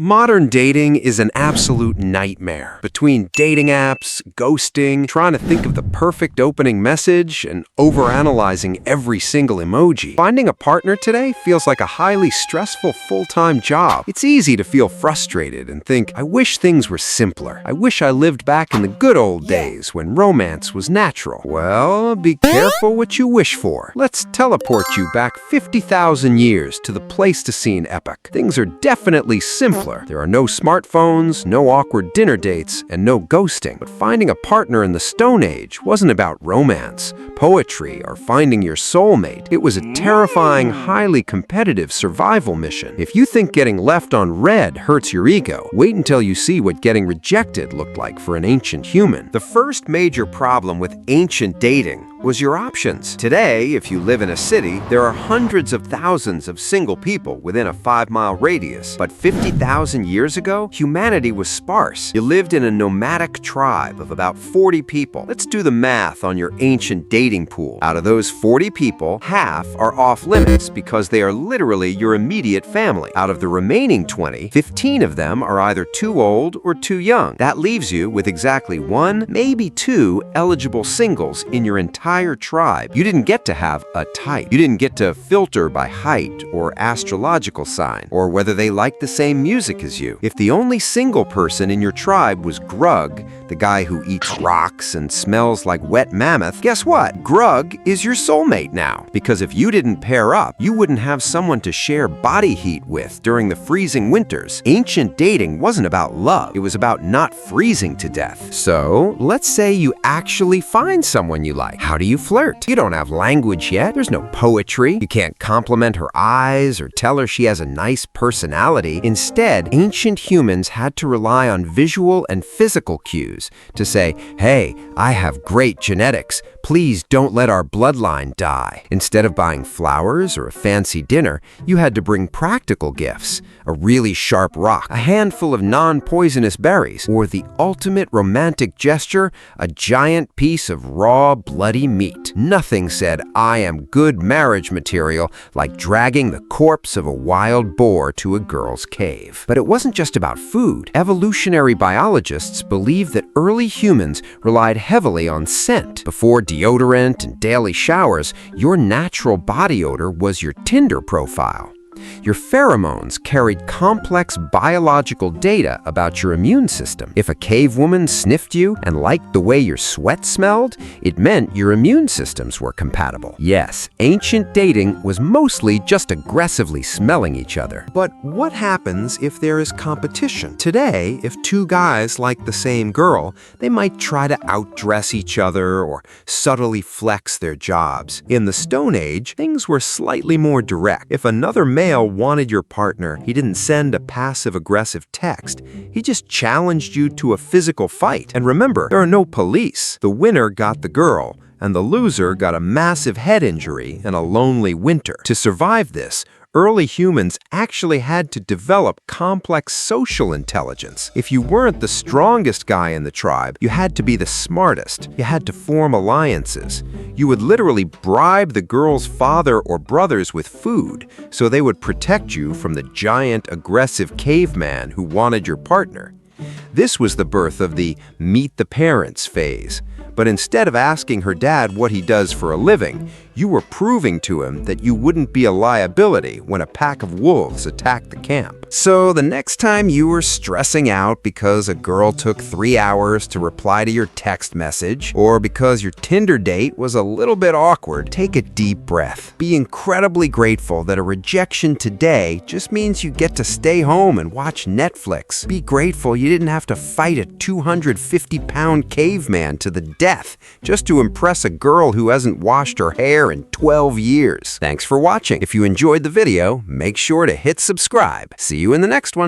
Modern dating is an absolute nightmare. Between dating apps, ghosting, trying to think of the perfect opening message, and overanalyzing every single emoji, finding a partner today feels like a highly stressful full-time job. It's easy to feel frustrated and think, I wish things were simpler. I wish I lived back in the good old days when romance was natural. Well, be careful what you wish for. Let's teleport you back 50,000 years to the Pleistocene epoch. Things are definitely simpler. There are no smartphones, no awkward dinner dates, and no ghosting. But finding a partner in the Stone Age wasn't about romance, poetry, or finding your soulmate. It was a terrifying, highly competitive survival mission. If you think getting left on red hurts your ego, wait until you see what getting rejected looked like for an ancient human. The first major problem with ancient dating was your options. Today, if you live in a city, there are hundreds of thousands of single people within a 5-mile radius. But 50,000 years ago, humanity was sparse. You lived in a nomadic tribe of about 40 people. Let's do the math on your ancient dating pool. Out of those 40 people, half are off limits because they are literally your immediate family. Out of the remaining 20, 15 of them are either too old or too young. That leaves you with exactly 1, maybe 2 eligible singles in your entire tribe. You didn't get to have a type. You didn't get to filter by height or astrological sign or whether they liked the same music as you. If the only single person in your tribe was Grug, the guy who eats rocks and smells like wet mammoth, guess what? Grug is your soulmate now. Because if you didn't pair up, you wouldn't have someone to share body heat with during the freezing winters. Ancient dating wasn't about love. It was about not freezing to death. So, let's say you actually find someone you like. How do you flirt? You don't have language yet. There's no poetry. You can't compliment her eyes or tell her she has a nice personality. Instead, ancient humans had to rely on visual and physical cues to say, hey, I have great genetics. Please don't let our bloodline die. Instead of buying flowers or a fancy dinner, you had to bring practical gifts, a really sharp rock, a handful of non-poisonous berries, or the ultimate romantic gesture, a giant piece of raw, bloody meat. Nothing said, I am good marriage material, like dragging the corpse of a wild boar to a girl's cave. But it wasn't just about food. Evolutionary biologists believe that early humans relied heavily on scent. Before deodorant and daily showers, your natural body odor was your Tinder profile. Your pheromones carried complex biological data about your immune system. If a cave woman sniffed you and liked the way your sweat smelled, it meant your immune systems were compatible. Yes, ancient dating was mostly just aggressively smelling each other. But what happens if there is competition? Today, if 2 guys like the same girl, they might try to outdress each other or subtly flex their jobs. In the Stone Age, things were slightly more direct. If another male wanted your partner, he didn't send a passive-aggressive text. He just challenged you to a physical fight. And remember, there are no police. The winner got the girl, and the loser got a massive head injury and a lonely winter. To survive this, early humans actually had to develop complex social intelligence. If you weren't the strongest guy in the tribe, you had to be the smartest. You had to form alliances. You would literally bribe the girl's father or brothers with food, so they would protect you from the giant, aggressive caveman who wanted your partner. This was the birth of the meet the parents phase. But instead of asking her dad what he does for a living, you were proving to him that you wouldn't be a liability when a pack of wolves attacked the camp. So the next time you were stressing out because a girl took 3 hours to reply to your text message, or because your Tinder date was a little bit awkward, take a deep breath. Be incredibly grateful that a rejection today just means you get to stay home and watch Netflix. Be grateful you didn't have to fight a 250-pound caveman to the death just to impress a girl who hasn't washed her hair in 12 years. Thanks for watching. If you enjoyed the video, make sure to hit subscribe. See you in the next one.